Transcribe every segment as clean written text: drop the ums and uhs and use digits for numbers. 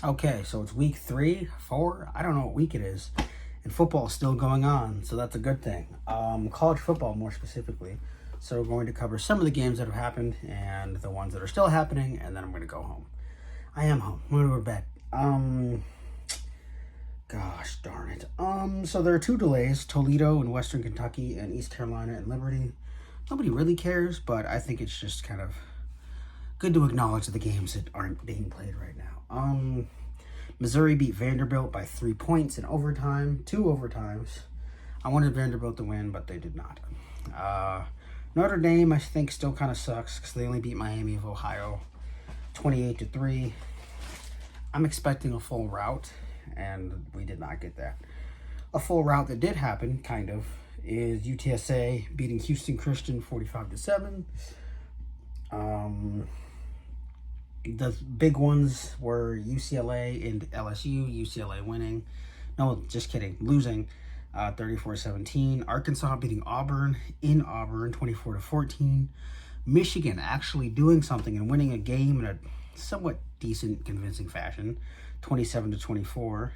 Okay, so it's week 3, 4. I don't know what week it is, and football is still going on, so that's a good thing. College football, more specifically. So we're going to cover some of the games that have happened and the ones that are still happening, and then I'm going to go home. I am home. I'm going to go to bed. Gosh darn it. So there are 2 delays: Toledo in Western Kentucky and East Carolina and Liberty. Nobody really cares, but I think it's just kind of good to acknowledge the games that aren't being played right now. Missouri beat Vanderbilt by 3 points in overtime, 2 overtimes. I wanted Vanderbilt to win, but they did not. Notre Dame, I think, still kind of sucks because they only beat Miami of Ohio 28-3. I'm expecting a full rout, and we did not get that. A full rout that did happen, kind of, is UTSA beating Houston Christian 45-7. The big ones were UCLA and LSU. UCLA winning. No, just kidding. Losing 34-17. Arkansas beating Auburn in Auburn 24-14. Michigan actually doing something and winning a game in a somewhat decent, convincing fashion 27-24.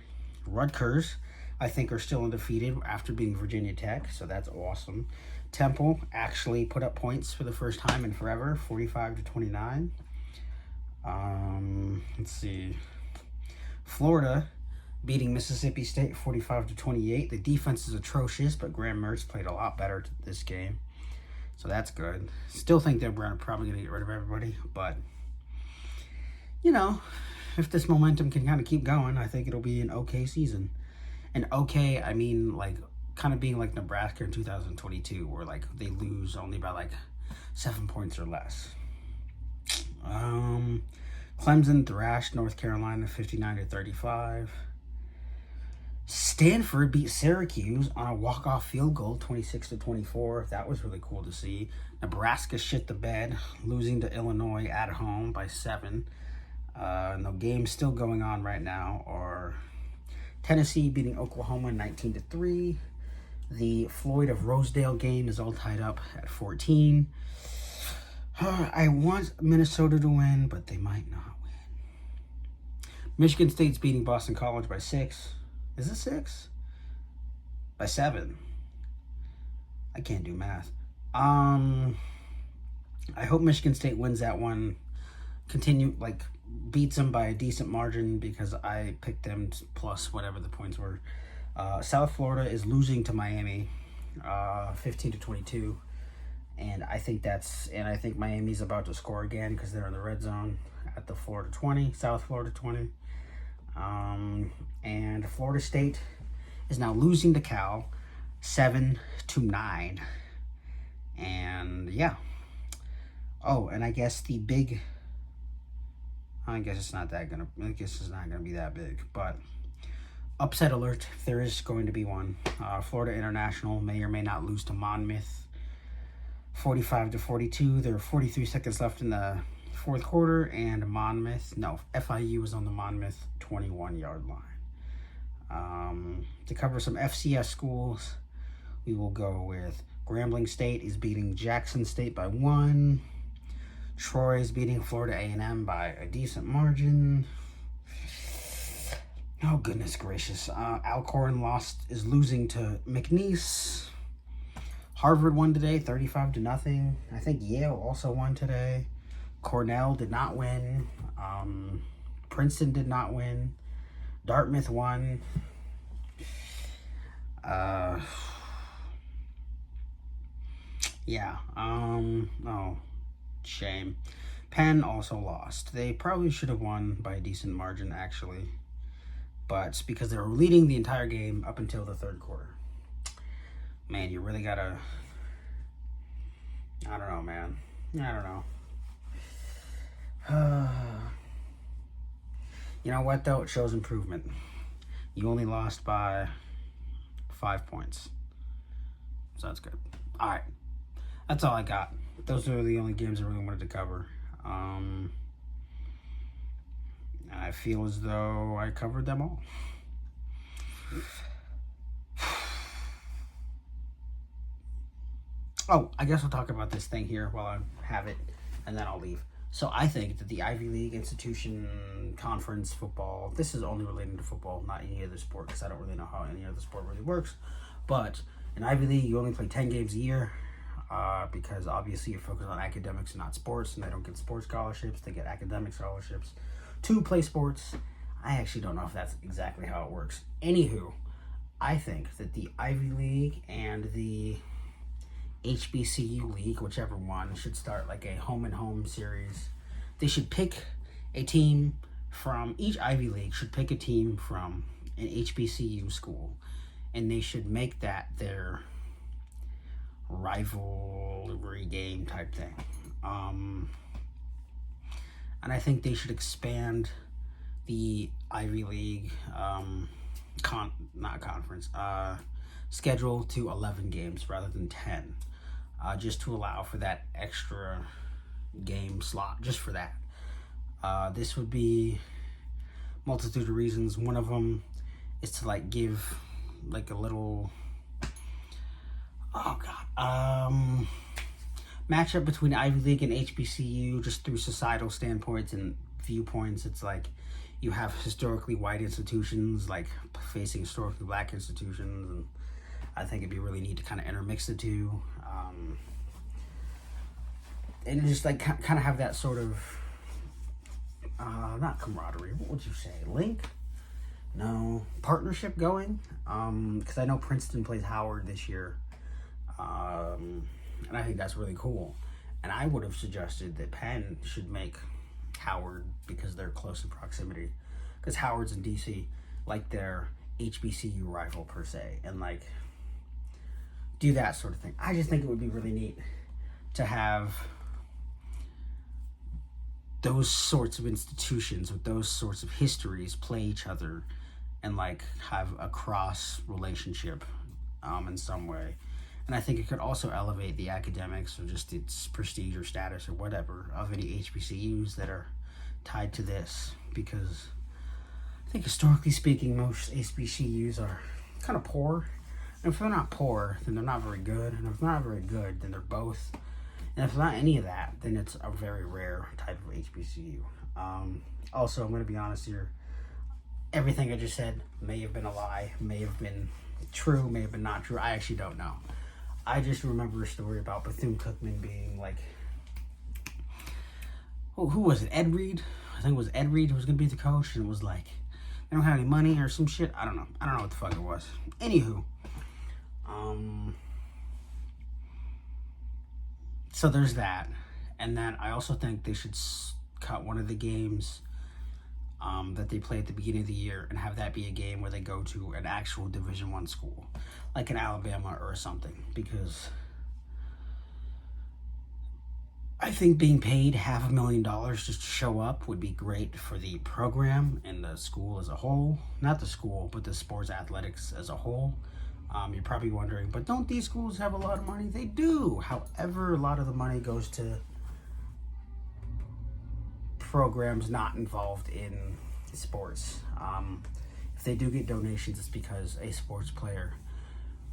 Rutgers, I think, are still undefeated after beating Virginia Tech, so that's awesome. Temple actually put up points for the first time in forever, 45-29. Let's see. Florida beating Mississippi State 45-28. The defense is atrocious, but Graham Mertz played a lot better this game, so that's good. Still think they're probably going to get rid of everybody, but you know, if this momentum can kind of keep going, I think it'll be an okay season. And okay, I mean, like, kind of being like Nebraska in 2022, where like they lose only by like 7 points or less. Clemson thrashed North Carolina 59-35. Stanford beat Syracuse on a walk-off field goal 26-24. That was really cool to see. Nebraska shit the bed, losing to Illinois at home by 7. And the games still going on right now are Tennessee beating Oklahoma 19-3. The Floyd of Rosedale game is all tied up at 14. I want Minnesota to win, but they might not win. Michigan State's beating Boston College by 6. Is it 6? By 7. I can't do math. I hope Michigan State wins that one. Beats them by a decent margin because I picked them plus whatever the points were. South Florida is losing to Miami 15-22. And I think Miami's about to score again because they're in the red zone at the Florida 20, South Florida 20. And Florida State is now losing to Cal 7-9. And yeah. Oh, and I guess it's not going to be that big, but upset alert, there is going to be one. Florida International may or may not lose to Monmouth 45-42. There are 43 seconds left in the fourth quarter, and FIU is on the Monmouth 21-yard line. To cover some FCS schools, we will go with Grambling State is beating Jackson State by 1. Troy is beating Florida A&M by a decent margin. Oh, goodness gracious. Alcorn is losing to McNeese. Harvard won today, 35-0. I think Yale also won today. Cornell did not win. Princeton did not win. Dartmouth won. Shame. Penn also lost. They probably should have won by a decent margin, actually. But it's because they were leading the entire game up until the third quarter. Man, you really gotta... I don't know, man. I don't know. You know what, though? It shows improvement. You only lost by 5 points. So that's good. All right. That's all I got. Those are the only games I really wanted to cover. I feel as though I covered them all. Oh, I guess I'll talk about this thing here while I have it, and then I'll leave. So I think that the Ivy League institution conference football, this is only relating to football, not any other sport, because I don't really know how any other sport really works. But in Ivy League, you only play 10 games a year because obviously you're focused on academics and not sports, and they don't get sports scholarships. They get academic scholarships to play sports. I actually don't know if that's exactly how it works. Anywho, I think that the Ivy League and the HBCU League, whichever one, should start like a home and home series. They should pick a team from each Ivy League, should pick a team from an HBCU school, and they should make that their rivalry game type thing. And I think they should expand the Ivy League schedule to 11 games rather than 10. Just to allow for that extra game slot, just for that. This would be multitude of reasons. One of them is to like give like a little matchup between Ivy League and HBCU, just through societal standpoints and viewpoints. It's like you have historically white institutions like facing historically black institutions, and I think it'd be really neat to kind of intermix the two, and just like kind of have that sort of not camaraderie, what would you say, partnership going, because I know Princeton plays Howard this year, and I think that's really cool. And I would have suggested that Penn should make Howard, because they're close in proximity, because Howard's in DC, like their HBCU rival per se, and like do that sort of thing. I just think it would be really neat to have those sorts of institutions with those sorts of histories play each other and like have a cross relationship in some way. And I think it could also elevate the academics or just its prestige or status or whatever of any HBCUs that are tied to this, because I think historically speaking, most HBCUs are kind of poor. And if they're not poor, then they're not very good. And if they're not very good, then they're both. And if not any of that, then it's a very rare type of HBCU. Also, I'm going to be honest here. Everything I just said may have been a lie, may have been true, may have been not true. I actually don't know. I just remember a story about Bethune-Cookman being like, who was it? Ed Reed? I think it was Ed Reed who was going to be the coach, and it was like, they don't have any money or some shit. I don't know what the fuck it was. Anywho. So there's that. And then I also think they should cut one of the games that they play at the beginning of the year and have that be a game where they go to an actual Division I school, like in Alabama or something, because I think being paid $500,000 just to show up would be great for the program and the school as a whole. Not the school, but the sports athletics as a whole. You're probably wondering, but don't these schools have a lot of money? They do. However, a lot of the money goes to programs not involved in sports. If they do get donations, it's because a sports player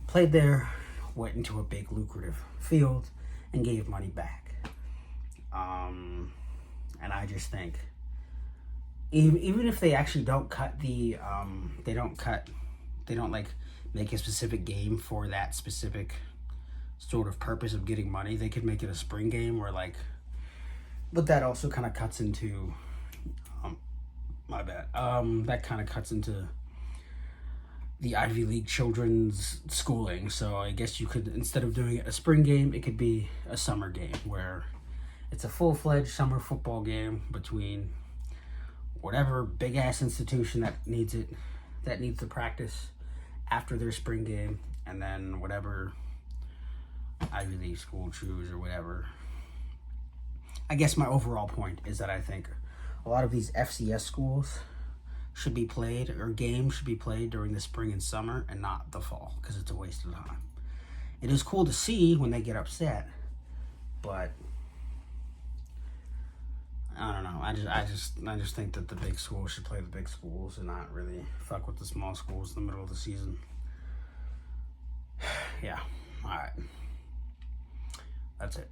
played there, went into a big lucrative field, and gave money back. And I just think, even if they actually don't cut the, they don't like make a specific game for that specific sort of purpose of getting money, they could make it a spring game where like, but that also kind of cuts into, that kind of cuts into the Ivy League children's schooling. So I guess you could, instead of doing it a spring game, it could be a summer game where it's a full-fledged summer football game between whatever big-ass institution that needs the practice after their spring game, and then whatever Ivy League school choose or whatever. I guess my overall point is that I think a lot of these FCS schools should be played, or games should be played during the spring and summer and not the fall, because it's a waste of time. It is cool to see when they get upset, but I don't know. I just think that the big schools should play the big schools and not really fuck with the small schools in the middle of the season. Yeah. All right. That's it.